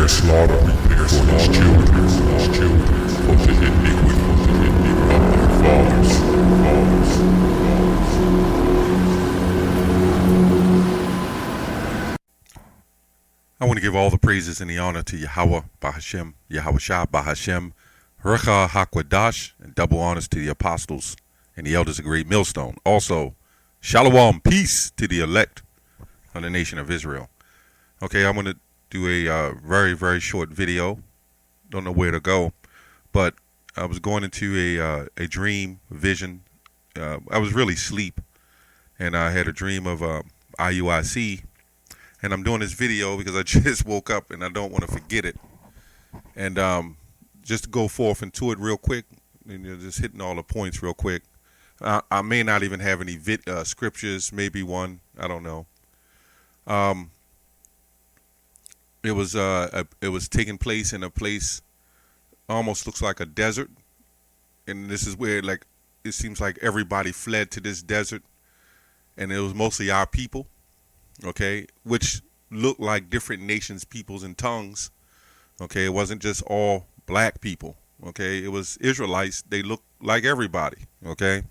slaughter for the children, for the iniquity of their fathers. I want to give all the praises and the honor to Yahweh Bahashem, Yahweh Shah Bahashem, Recha HaKwadash, and double honors to the apostles and the elders of Great Millstone. Also, Shalom, peace to the elect of the nation of Israel. Okay, I'm going to do a very, very short video. Don't know where to go, but I was going into a dream vision. I was really asleep, and I had a dream of IUIC. And I'm doing this video because I just woke up and I don't want to forget it. And just to go forth into it real quick, and just hitting all the points real quick. I may not even have any scriptures, maybe one, I don't know. It was taking place in a place almost looks like a desert, and this is where like it seems like everybody fled to this desert, and it was mostly our people. Okay, which looked like different nations, peoples, and tongues. Okay, it wasn't just all black people. Okay, it was Israelites. They looked like everybody. Okay,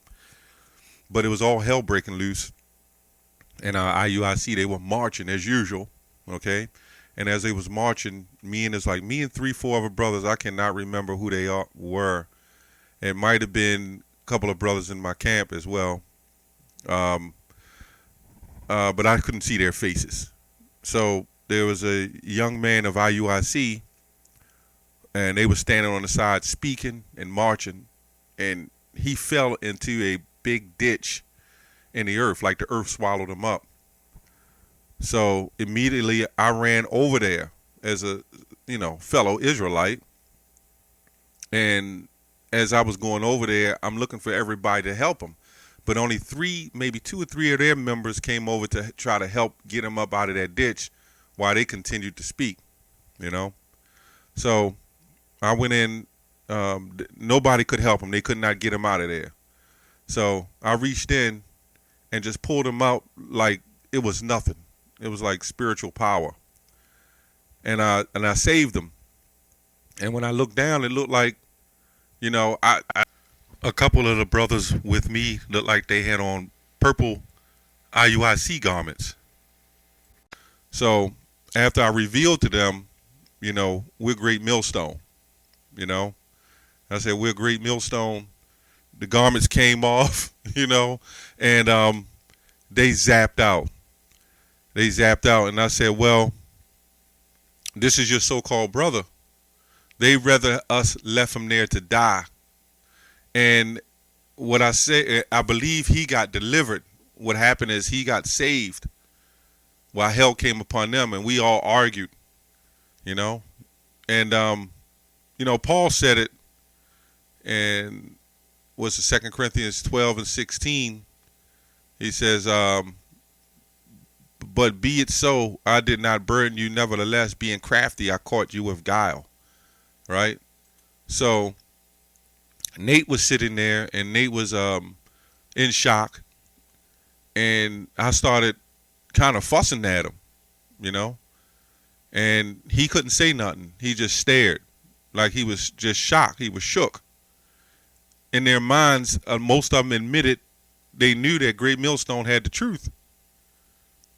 but it was all hell breaking loose. And IUIC, they were marching as usual. Okay, and as they was marching, me and 3-4 other brothers. I cannot remember who they were. It might have been a couple of brothers in my camp as well. But I couldn't see their faces. So there was a young man of IUIC, and they were standing on the side speaking and marching, and he fell into a big ditch in the earth, like the earth swallowed him up. So immediately I ran over there as a fellow Israelite, and as I was going over there, I'm looking for everybody to help him. But only maybe 2 or 3 of their members came over to try to help get him up out of that ditch while they continued to speak, So I went in. Nobody could help him. They could not get him out of there. So I reached in and just pulled him out like it was nothing. It was like spiritual power. And I saved him. And when I looked down, it looked like, a couple of the brothers with me looked like they had on purple IUIC garments. So after I revealed to them, we're Great Millstone. I said, we're Great Millstone. The garments came off, and they zapped out. And I said, well, this is your so-called brother. They rather us left him there to die. And what I say, I believe he got delivered. What happened is he got saved while hell came upon them, and we all argued, And, Paul said it, and was it 2 Corinthians 12 and 16? He says, but be it so, I did not burden you, nevertheless, being crafty, I caught you with guile. Right? So Nate was sitting there, and Nate was in shock, and I started kind of fussing at him, and he couldn't say nothing. He just stared like he was just shocked. He was shook. In their minds, most of them admitted they knew that Great Millstone had the truth.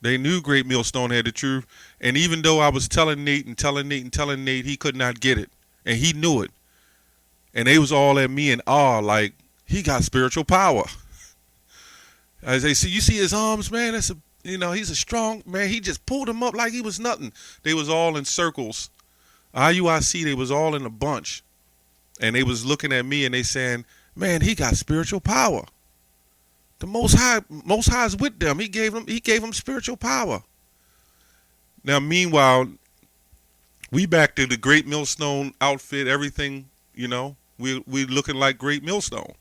They knew Great Millstone had the truth, and even though I was telling Nate, he could not get it, and he knew it. And they was all at me in awe, like, he got spiritual power. As they see, you see his arms, man, he's a strong man. He just pulled him up like he was nothing. They was all in circles. IUIC, they was all in a bunch. And they was looking at me and they saying, man, he got spiritual power. The Most High is with them. He gave them spiritual power. Now, meanwhile, we back to the Great Millstone outfit, everything, we looking like Great Millstone.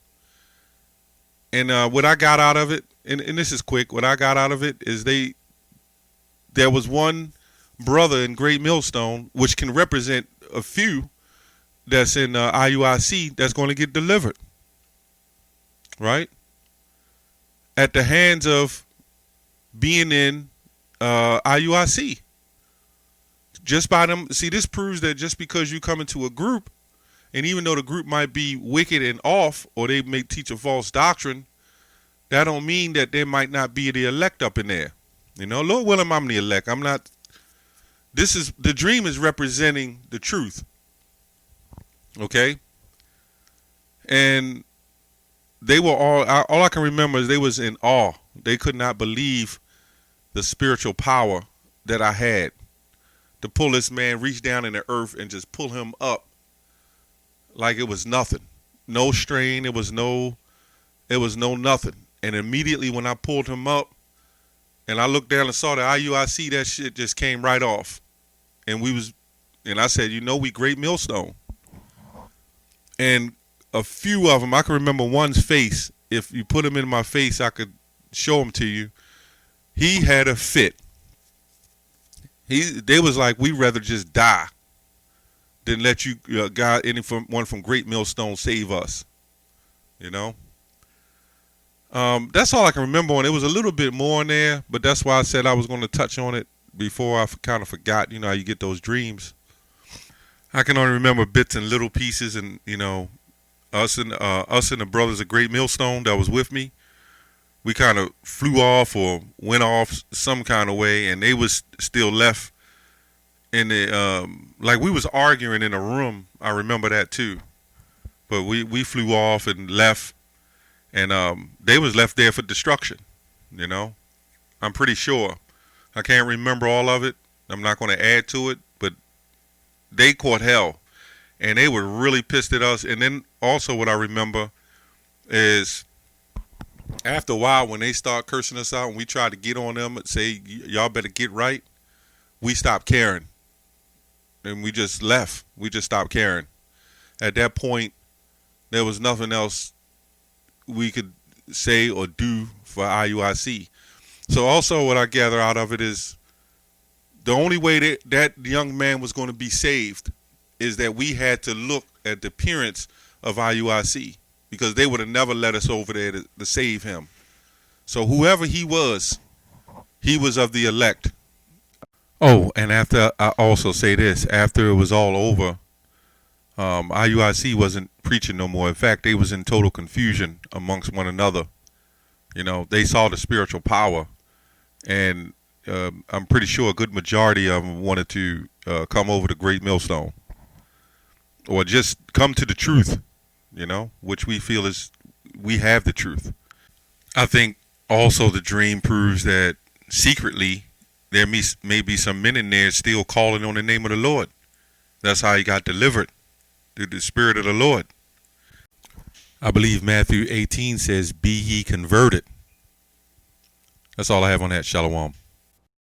And what I got out of it, and this is quick, what I got out of it is there was one brother in Great Millstone, which can represent a few that's in IUIC that's going to get delivered. Right? At the hands of being in IUIC. Just by them, see, this proves that just because you come into a group, and even though the group might be wicked and off, or they may teach a false doctrine, that don't mean that there might not be the elect up in there. You know, Lord willing, I'm the elect. I'm not. This is the dream is representing the truth. Okay, and they were all I can remember is they was in awe. They could not believe the spiritual power that I had to pull this man, reach down in the earth and just pull him up like it was nothing. No strain, it was no nothing. And immediately when I pulled him up and I looked down and saw the IUIC, that shit just came right off. And I said, you know, we Great Millstone. And a few of them, I can remember one's face. If you put him in my face, I could show him to you. He had a fit. They was like, we'd rather just die than let you, God, anyone from Great Millstone save us. You know? That's all I can remember on it. It was a little bit more in there, but that's why I said I was going to touch on it before I kind of forgot. You know how you get those dreams. I can only remember bits and little pieces, and you know, us and the brothers of Great Millstone that was with me, we kind of flew off or went off some kind of way, and they was still left in the like we was arguing in a room. I remember that too, but we flew off and left, and they was left there for destruction. You know, I'm pretty sure. I can't remember all of it. I'm not going to add to it, but they caught hell, and they were really pissed at us. And then also what I remember is after a while when they start cursing us out and we tried to get on them and say, y'all better get right, we stopped caring. And we just left. We just stopped caring. At that point, there was nothing else we could say or do for IUIC. So also what I gather out of it is the only way that young man was going to be saved is that we had to look at the appearance of IUIC, because they would have never let us over there to save him. So whoever he was of the elect. Oh, and after I also say this, after it was all over, IUIC wasn't preaching no more. In fact, they was in total confusion amongst one another. You know, they saw the spiritual power, and I'm pretty sure a good majority of them wanted to come over to Great Millstone, or just come to the truth, you know, which we feel is we have the truth. I think also the dream proves that secretly there may be some men in there still calling on the name of the Lord. That's how he got delivered, through the Spirit of the Lord. I believe Matthew 18 says, be ye converted. That's all I have on that. Shalom.